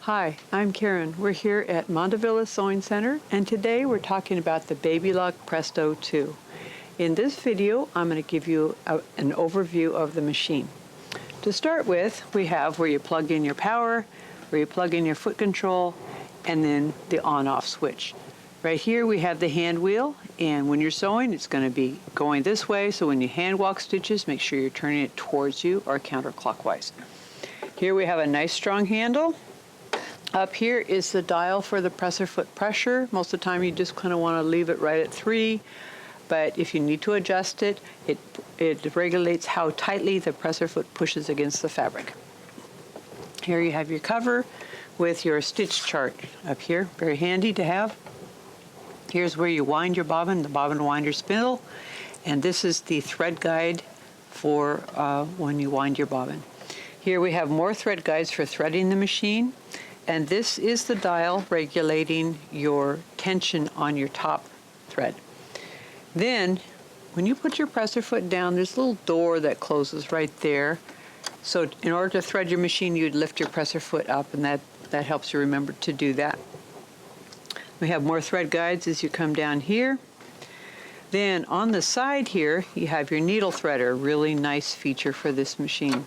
Hi, I'm Karen. We're here at Montavilla Sewing Center, and today we're talking about the Baby Lock Presto 2. In this video, I'm going to give you an overview of the machine. To start with, we have where you plug in your power, where you plug in your foot control, and then the on-off switch. Right here we have the hand wheel, and when you're sewing, it's going to be going this way, so when you hand walk stitches, make sure you're turning it towards you or counterclockwise. Here we have a nice strong handle. Up here is the dial for the presser foot pressure. Most of the time you just kind of want to leave it right at 3, but if you need to adjust it, it regulates how tightly the presser foot pushes against the fabric. Here you have your cover with your stitch chart up here, very handy to have. Here's where you wind your bobbin, the bobbin winder spindle, and this is the thread guide for when you wind your bobbin. Here we have more thread guides for threading the machine. And this is the dial regulating your tension on your top thread. Then, when you put your presser foot down, there's a little door that closes right there. So in order to thread your machine, you'd lift your presser foot up, and that helps you remember to do that. We have more thread guides as you come down here. Then on the side here, you have your needle threader, really nice feature for this machine.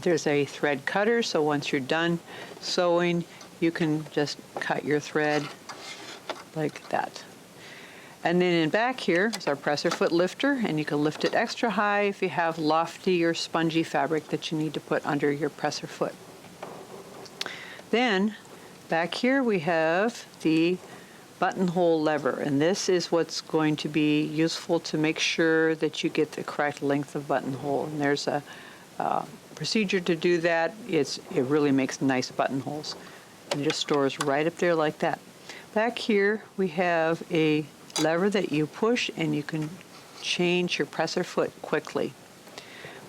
There's a thread cutter, so once you're done sewing, you can just cut your thread like that. And then in back here is our presser foot lifter, and you can lift it extra high if you have lofty or spongy fabric that you need to put under your presser foot. Then back here we have the buttonhole lever, and this is what's going to be useful to make sure that you get the correct length of buttonhole. And there's a procedure to do that. It really makes nice buttonholes. And it just stores right up there like that. Back here we have a lever that you push and you can change your presser foot quickly.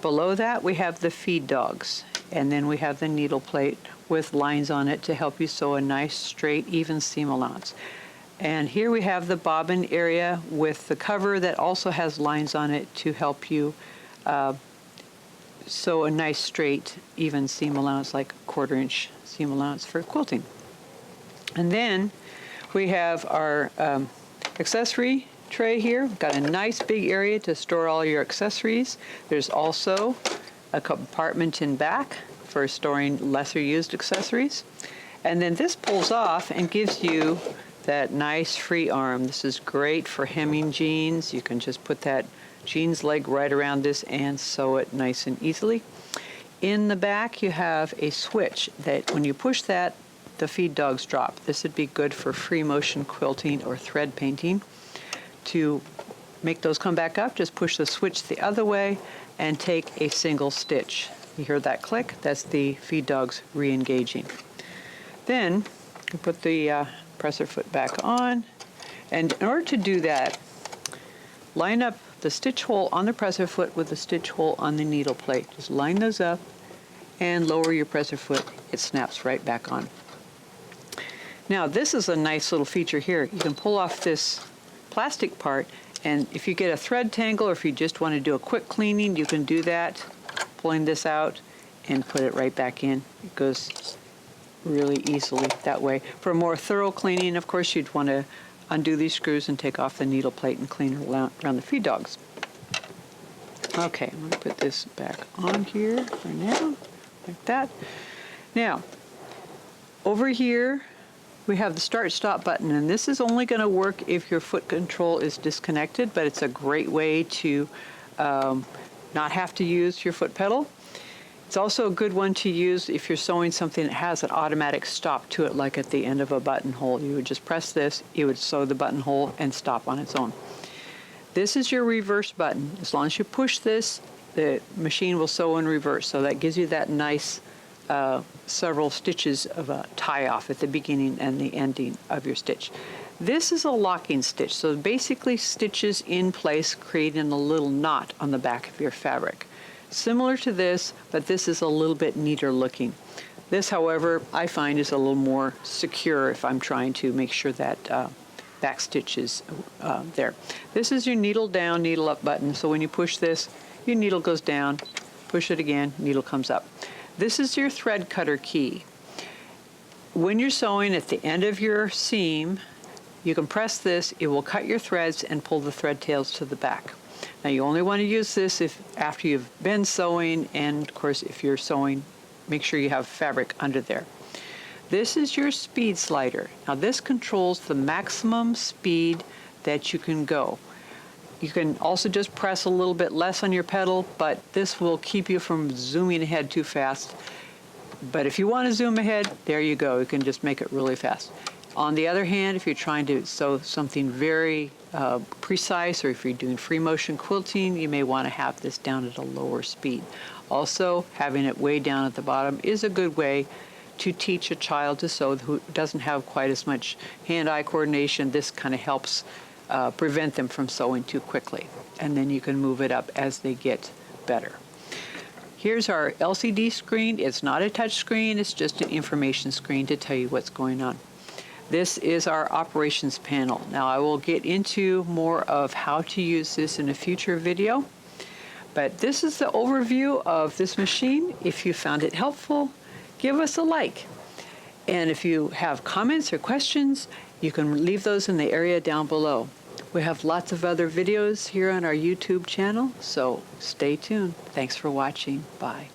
Below that we have the feed dogs, and then we have the needle plate with lines on it to help you sew a nice straight even seam allowance. And here we have the bobbin area with the cover that also has lines on it to help you sew a nice straight even seam allowance, like a 1/4 inch seam allowance for quilting. And then we have our accessory tray here. We've got a nice big area to store all your accessories. There's also a compartment in back for storing lesser used accessories. And then this pulls off and gives you that nice free arm. This is great for hemming jeans. You can just put that jeans leg right around this and sew it nice and easily. In the back you have a switch that when you push that, the feed dogs drop. This would be good for free motion quilting or thread painting. To make those come back up, just push the switch the other way and take a single stitch. You hear that click? That's the feed dogs re-engaging. Then you put the presser foot back on, and in order to do that, line up the stitch hole on the presser foot with the stitch hole on the needle plate. Just line those up and lower your presser foot. It snaps right back on. Now this is a nice little feature here. You can pull off this plastic part, and if you get a thread tangle or if you just want to do a quick cleaning, you can do that, pulling this out and put it right back in. It goes really easily that way. For a more thorough cleaning, of course, you'd want to undo these screws and take off the needle plate and clean it around the feed dogs. Okay, I'm going to put this back on here for now, like that. Now, over here we have the start-stop button, and this is only going to work if your foot control is disconnected, but it's a great way to not have to use your foot pedal. It's also a good one to use if you're sewing something that has an automatic stop to it, like at the end of a buttonhole. You would just press this, it would sew the buttonhole and stop on its own. This is your reverse button. As long as you push this, the machine will sew in reverse, so that gives you that nice several stitches of a tie-off at the beginning and the ending of your stitch. This is a locking stitch, so basically stitches in place, creating a little knot on the back of your fabric. Similar to this, but this is a little bit neater looking. This, however, I find is a little more secure if I'm trying to make sure that back stitch is there. This is your needle down, needle up button, so when you push this, your needle goes down, push it again, needle comes up. This is your thread cutter key. when you're sewing at the end of your seam, you can press this, it will cut your threads and pull the thread tails to the back. Now you only want to use this after you've been sewing, and of course if you're sewing, make sure you have fabric under there. This is your speed slider. Now this controls the maximum speed that you can go. You can also just press a little bit less on your pedal, but this will keep you from zooming ahead too fast. But if you want to zoom ahead, there you go. You can just make it really fast. On the other hand, if you're trying to sew something very precise, or if you're doing free motion quilting, you may want to have this down at a lower speed. Also, having it way down at the bottom is a good way to teach a child to sew who doesn't have quite as much hand-eye coordination. This kind of helps prevent them from sewing too quickly. And then you can move it up as they get better. Here's our LCD screen. It's not a touch screen, it's just an information screen to tell you what's going on. This is our operations panel. Now I will get into more of how to use this in a future video, but this is the overview of this machine. If you found it helpful, give us a like. And if you have comments or questions, you can leave those in the area down below. We have lots of other videos here on our YouTube channel, so stay tuned. Thanks for watching. Bye.